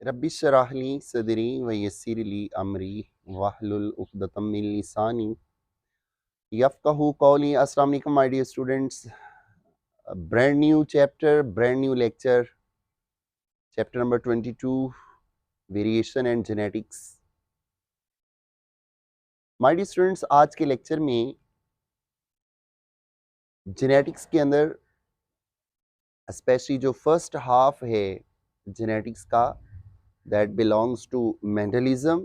Rabbi इश्रह ली सदरी व यस्सिर ली अमरी वहलुल उक़दतम मिन लिसानी यफ़क़हू क़ौली। अस्सलाम वालेकुम my dear students, brand new chapter, brand new lecture, chapter number 22, variation and genetics. My dear students, आज के लेक्चर में जेनेटिक्स के अंदर स्पेशली जो फर्स्ट हाफ है जेनेटिक्स का, that belongs to mendelism,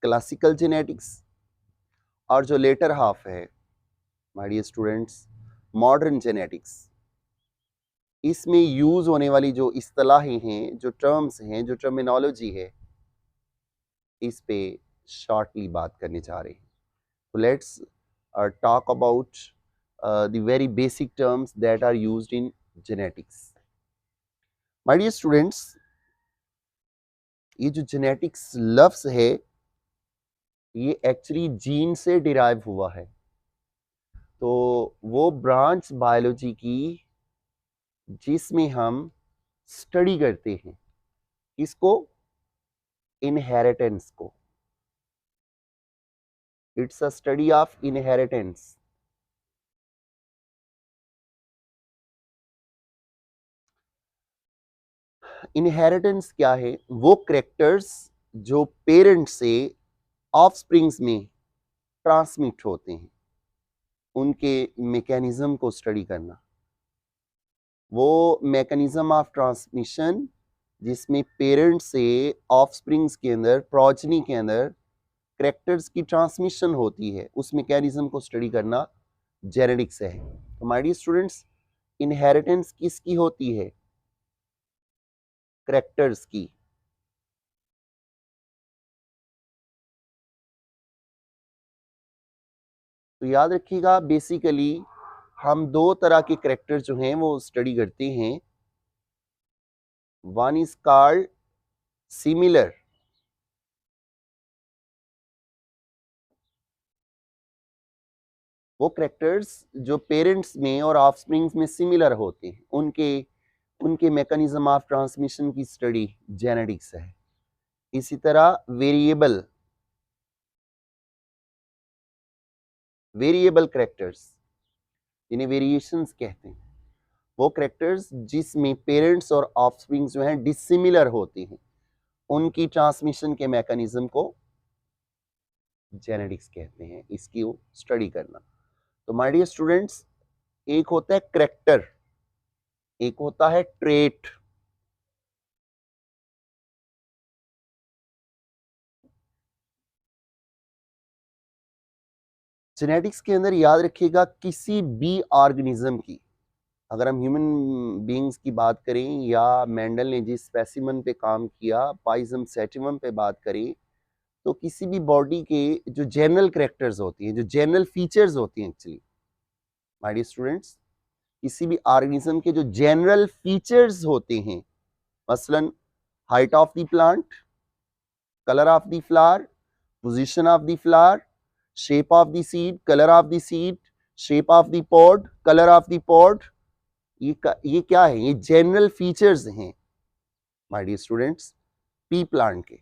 classical genetics, और जो लेटर हाफ है my dear students modern genetics, इसमें यूज होने वाली जो इस्तिलाहें हैं, जो टर्म्स हैं, जो टर्मिनोलॉजी है, इस पे शॉर्टली बात करने जा रहे हैं। तो let's talk about the very basic terms that are used in genetics. My dear students, ये जो जेनेटिक्स लफ्ज है ये एक्चुअली जीन से डिराइव हुआ है। तो वो ब्रांच बायोलॉजी की जिसमें हम स्टडी करते हैं इसको, इनहेरिटेंस को। It's a study of inheritance. Inheritance क्या है? वो कैरेक्टर्स जो पेरेंट से ऑफस्प्रिंग्स में ट्रांसमिट होते हैं, उनके मैकेनिज्म को स्टडी करना। वो मैकेनिज्म ऑफ ट्रांसमिशन जिसमें पेरेंट से ऑफस्प्रिंग्स के अंदर, प्रोजनी के अंदर कैरेक्टर्स की ट्रांसमिशन होती है, उस मैकेनिज्म को स्टडी करना जेनेटिक्स है। तो माय डियर स्टूडेंट्स, इनहेरिटेंस किसकी होती है? कैरेक्टर्स की। तो याद रखिएगा, बेसिकली हम दो तरह के कैरेक्टर जो हैं वो स्टडी करते हैं। वन इज कॉल्ड सिमिलर, वो कैरेक्टर्स जो पेरेंट्स में और ऑफस्प्रिंग्स में सिमिलर होते हैं, उनके उनके मैकेनिज्म ऑफ ट्रांसमिशन की स्टडी जेनेटिक्स है। इसी तरह वेरिएबल, वेरिएबल कैरेक्टर्स जिन्हें वेरिएशंस कहते हैं, वो कैरेक्टर्स जिसमें पेरेंट्स और ऑफस्प्रिंग्स जो हैं डिसिमिलर होते हैं, उनकी ट्रांसमिशन के मैकेनिज्म को जेनेटिक्स कहते हैं। इसकी स्टडी करना। तो माय डियर स्टूडेंट्स, एक होता है कैरेक्टर, एक होता है ट्रेट। जेनेटिक्स के अंदर याद रखिएगा, किसी भी ऑर्गेनिज्म की, अगर हम ह्यूमन बीइंग्स की बात करें या मेंडल ने जिस स्पेसिमन पे काम किया, पाइजम सेटिवम पे बात करें, तो किसी भी बॉडी के जो जनरल कैरेक्टर्स होती हैं, जो जनरल फीचर्स होती हैं, एक्चुअली माय डियर स्टूडेंट्स, किसी भी ऑर्गेनिज्म के जो जनरल फीचर्स होते हैं, मसलन height of the plant, colour of the flower, position of the flower, shape of the seed, colour of the seed, shape of the pod, colour of the pod, ये क्या है? ये general features हैं my dear students pea plant के।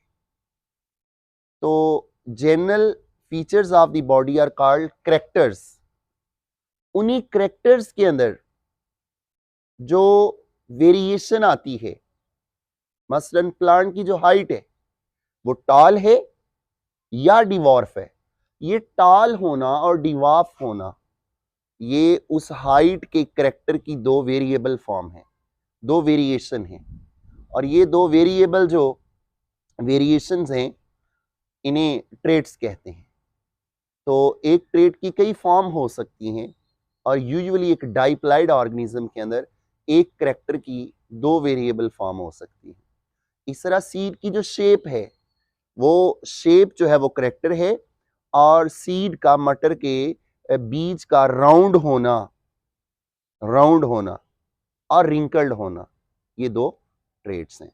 तो general features of the body are called characters. उन्हीं characters के अंदर जो वेरिएशन आती है, मसलन प्लांट की जो हाइट है वो टॉल है या डिवॉर्फ है, ये टॉल होना और डिवॉर्फ होना, ये उस हाइट के कैरेक्टर की दो वेरिएबल फॉर्म है, दो वेरिएशन है। और ये दो वेरिएबल जो वेरिएशंस हैं, इन्हें ट्रेट्स कहते हैं। तो एक ट्रेट की कई फॉर्म हो सकती हैं, और यूजुअली एक डाइप्लाइड ऑर्गेनिज्म के अंदर एक कैरेक्टर की दो वेरिएबल फॉर्म हो सकती है। इस तरह सीड की जो शेप है, वो शेप जो है वो कैरेक्टर है, और सीड का, मटर के बीज का राउंड होना और रिंकल्ड होना, ये दो ट्रेट्स हैं।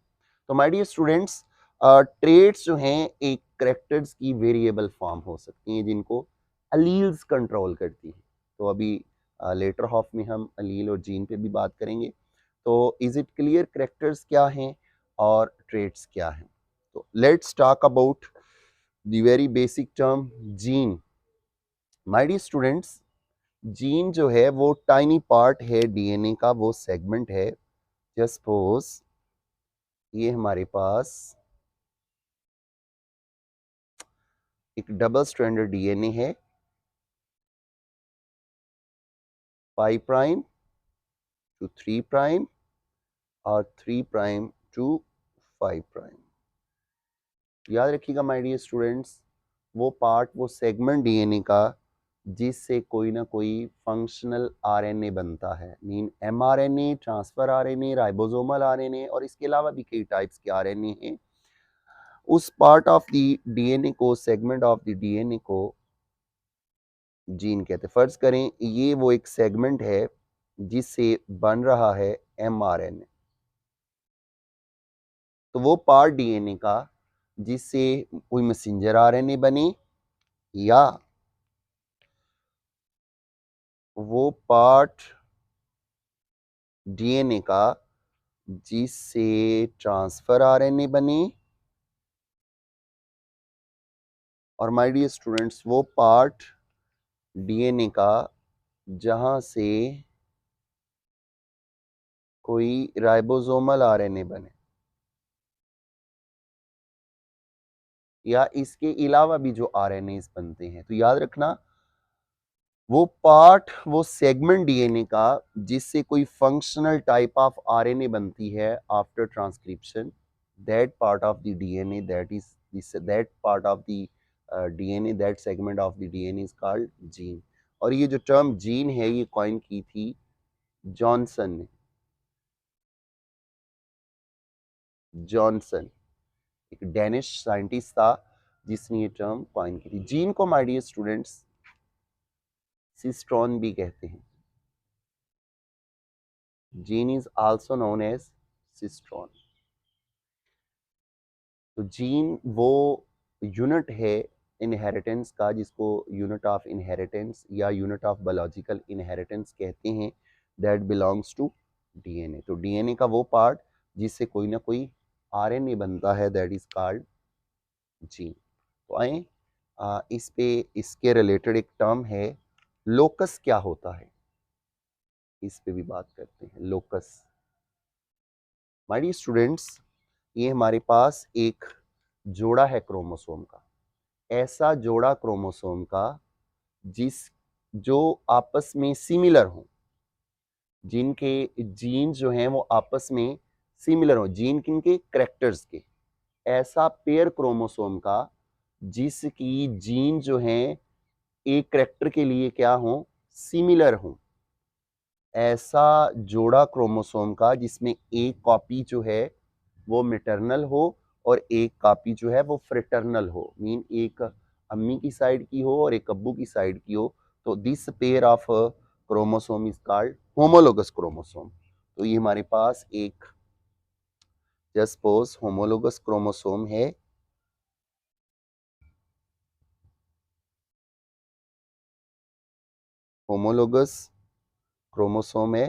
तो माय डियर स्टूडेंट्स, ट्रेट्स जो हैं एक कैरेक्टर्स की वेरिएबल फॉर्म हो सकती हैं जिनको अलील्स कंट्रोल करती हैं। तो अभी लेटर हाफ में हम अलील और जीन पे भी बात करेंगे। तो इज इट क्लियर कैरेक्टर्स क्या हैं और ट्रेट्स क्या हैं। तो let's talk about the very basic term gene. My dear students, gene जो है वो टाइनी पार्ट है डीएनए का, वो सेगमेंट है। जस्ट सपोज ये हमारे पास एक डबल स्ट्रैंडेड डीएनए है, 5 प्राइम टू 3 प्राइम और 3 प्राइम टू 5 प्राइम। याद रखिएगा माय डियर स्टूडेंट्स, वो पार्ट, वो सेगमेंट डीएनए का जिससे कोई ना कोई फंक्शनल आरएनए बनता है, mean mRNA, transfer RNA, ribosomal RNA और इसके अलावा भी कई टाइप्स के आरएनए हैं। उस पार्ट ऑफ द डीएनए को, सेगमेंट ऑफ द डीएनए को जीन कहते हैं। फर्ज करें ये वो एक सेगमेंट है जिससे बन रहा है एमआरएनए, तो वो पार्ट डीएनए का जिससे कोई मैसेंजर आरएनए बने, या वो पार्ट डीएनए का जिससे ट्रांसफर आरएनए बने, और माय डियर स्टूडेंट्स वो पार्ट डीएनए का जहां से कोई राइबोसोमल आरएनए बने, या इसके अलावा भी जो आरएनए बनते हैं। तो याद रखना, वो पार्ट, वो सेगमेंट डीएनए का जिससे कोई फंक्शनल टाइप ऑफ आरएनए बनती है after transcription, that part of the DNA, that is that part of the DNA, that segment of the DNA is called gene. और ये जो टर्म जीन है ये कॉइन की थी जॉनसन ने, जॉनसन एक डेनिश साइंटिस्ट था जिसने ये टर्म कॉइन की थी। जीन को माय डियर स्टूडेंट्स सिस्ट्रॉन भी कहते हैं। Gene is also known as cistron. तो जीन वो यूनिट है इनहेरिटेंस का, जिसको यूनिट ऑफ इनहेरिटेंस या यूनिट ऑफ बायोलॉजिकल इनहेरिटेंस कहते हैं, दैट बिलोंग्स टू डीएनए। तो डीएनए का वो पार्ट जिससे कोई ना कोई आरएनए बनता है, दैट इज कॉल्ड जीन। तो आए इस पे, इसके रिलेटेड एक टर्म है लोकस। क्या होता है इस पे भी बात करते हैं। लोकस, माय डियर स्टूडेंट्स, ये हमारे पास एक जोड़ा है क्रोमोसोम का, ऐसा जोड़ा क्रोमोसोम का जिस जो आपस में सिमिलर हो, जिनके जीन जो हैं वो आपस में सिमिलर हो, जीन किनके, करेक्टर्स के। ऐसा पेयर क्रोमोसोम का जिसकी जीन जो हैं एक करेक्टर के लिए क्या हो, सिमिलर हो। ऐसा जोड़ा क्रोमोसोम का जिसमें एक कॉपी जो है वो मैटरनल हो और एक कॉपी जो है वो फ्रेटर्नल हो, मीन एक अम्मी की साइड की हो और एक अब्बू की साइड की हो। तो this pair of chromosome is called homologous chromosome. तो ये हमारे पास एक जस्ट सपोज होमोलोगस क्रोमोसोम है। होमोलोगस क्रोमोसोम है,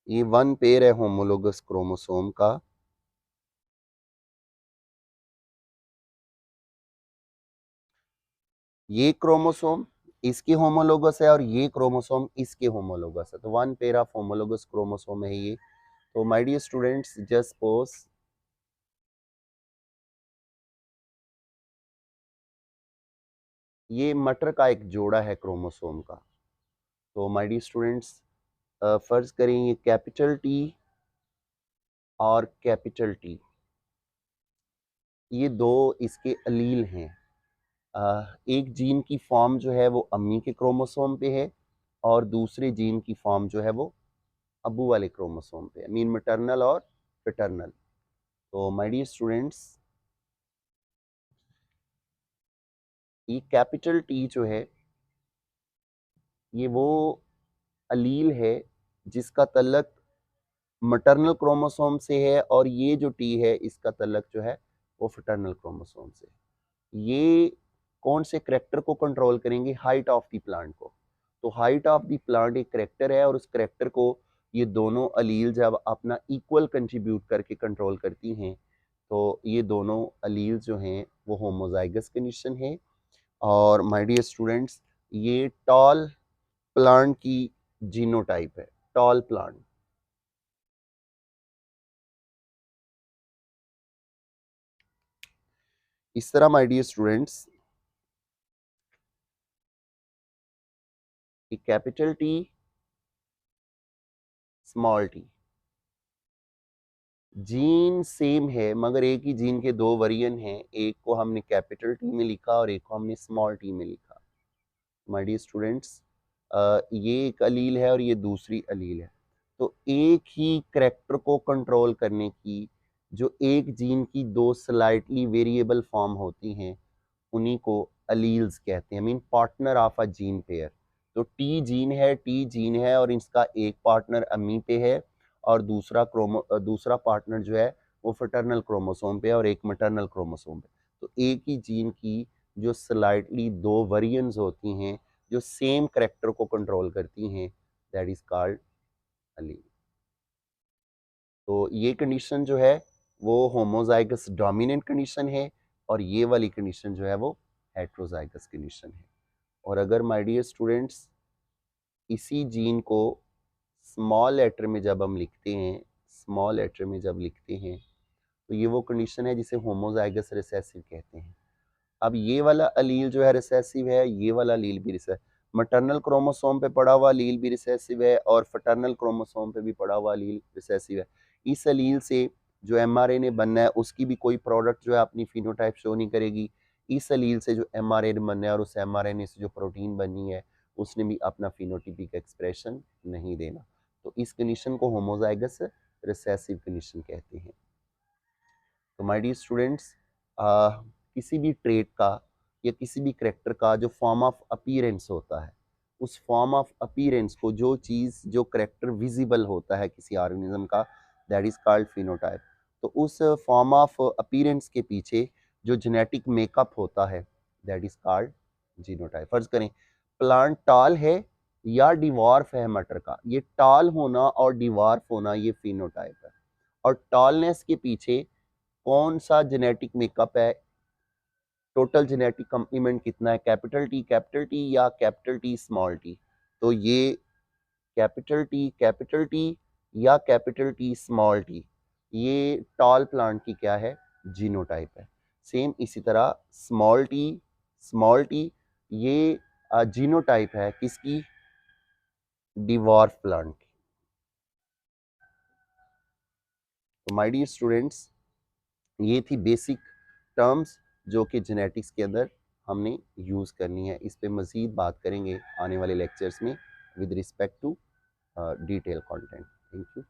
ये वन पेयर है होमोलोगस क्रोमोसोम का। ये क्रोमोसोम इसके होमोलोगस है और ये क्रोमोसोम इसके होमोलोगस है। तो one pair of homologous chromosome है ये। तो my dear students, just suppose ये मटर का एक जोड़ा है क्रोमोसोम का। तो माय डियर स्टूडेंट्स, फर्ज करें ये कैपिटल टी और कैपिटल टी, ये दो इसके अलील हैं। एक जीन की फॉर्म जो है वो अम्मी के क्रोमोसोम पे है और दूसरे जीन की फॉर्म जो है वो अबू वाले क्रोमोसोम पे है, मीन मैटरनल और पैटर्नल। तो माय डियर स्टूडेंट्स, ये कैपिटल टी जो है ये वो अलील है जिसका तल्लक मैटरनल क्रोमोसोम से है, और ये जो टी है इसका तल्लक जो है वो फिटर्नल क्रोमोसोम से। ये कौन से करेक्टर को कंट्रोल करेंगे? हाइट ऑफ द प्लांट को। तो हाइट ऑफ द प्लांट एक करेक्टर है और उस करेक्टर को ये दोनों अलील जब अपना इक्वल कंट्रीब्यूट करके कंट्रोल करती हैं तो ये दोनों अलील जो हैं वो होमोजाइगस कंडीशन है। और माय डियर स्टूडेंट्स, ये टॉल प्लांट की जीनोटाइप है, टॉल प्लांट। इस तरह my dear students, capital T, small T, gene same है मगर एक ही जीन के दो वेरिएंट हैं, एक को हमने कैपिटल टी में लिखा और एक को हमने स्मॉल टी में लिखा। माय डियर स्टूडेंट्स, ये एक अलील है और ये दूसरी अलील है। तो एक ही करैक्टर को कंट्रोल करने की जो एक जीन की दो स्लाइटली वेरिएबल फॉर्म होती हैं उन्हीं को अलील्स कहते हैं, mean partner of a gene pair. तो टी जीन है और इसका एक पार्टनर अम्मी पे है और दूसरा पार्टनर जो है वो फटर्नल क्रोमोसोम पे है और एक मटर्नल क्रोमोसोम पे। तो एक ही जीन की जो स्लाइटली दो वेरिएंट्स होती हैं जो सेम करेक्टर को कंट्रोल करती हैं, दैट इज कॉल्ड अलील। तो ये कंडीशन जो है वो होमोजाइगस डोमिनेंट कंडीशन है और ये वाली कंडीशन जो है वो हेट्रोजाइगस कंडीशन है। और अगर माय डियर स्टूडेंट्स इसी जीन को स्मॉल लेटर में जब हम लिखते हैं, स्मॉल लेटर में जब लिखते हैं तो ये वो कंडीशन है जिसे होमोजाइगस रिसेसिव कहते हैं। अब ये वाला अलील जो है रिसेसिव है, ये वाला अलील भी रिसेसिव, मटर्नल क्रोमोसोम पे पड़ा हुआ अलील भी रिसेसिव है और फटर्नल क्रोमोसोम पे भी पड़ा हुआ अलील रिसेसिव है। इस अलील से जो एमआरएनए बनना है उसकी भी कोई प्रोडक्ट जो है अपनी फिनोटाइप शो नहीं करेगी। इस अलील से जो एमआरएनए बनना है और उस एमआरएनए से जो प्रोटीन बननी है उसने भी अपना फिनोटिपिक एक्सप्रेशन नहीं देना। तो इस कंडीशन को होमोजाइगस रिसेसिव कंडीशन कहते हैं। तो माय डियर स्टूडेंट्स, किसी भी ट्रेट का या किसी भी करेक्टर का जो फॉर्म ऑफ अपीयरेंस होता है, उस फॉर्म ऑफ अपीयरेंस को जो चीज़ जो करेक्टर विजिबल होता है किसी ऑर्गेनिज्म का, दैट इज कॉल्ड फिनोटाइप। तो उस फॉर्म ऑफ अपीयरेंस के पीछे जो जेनेटिक मेकअप होता है दैट इज कॉल्ड जीनोटाइप। फर्ज करें प्लांट टॉल है या डिवार्फ है मटर का, ये टॉल होना और डिवार्फ होना ये फिनोटाइप है। और टॉलनेस के पीछे कौन सा जेनेटिक मेकअप है, टोटल जेनेटिक कंप्लीमेंट कितना है, कैपिटल टी या कैपिटल टी स्मॉल टी। तो ये कैपिटल टी या कैपिटल टी स्मॉल टी, ये टॉल प्लांट की क्या है, जीनोटाइप है। सेम इसी तरह स्मॉल टी ये जीनोटाइप है किसकी, डिवार्फ प्लांट की। तो माय डियर स्टूडेंट्स, ये थी बेसिक टर्म्स जो कि जेनेटिक्स के अंदर हमने यूज़ करनी है। इस पे मज़ीद बात करेंगे आने वाले लेक्चर्स में with respect to detail content. Thank you.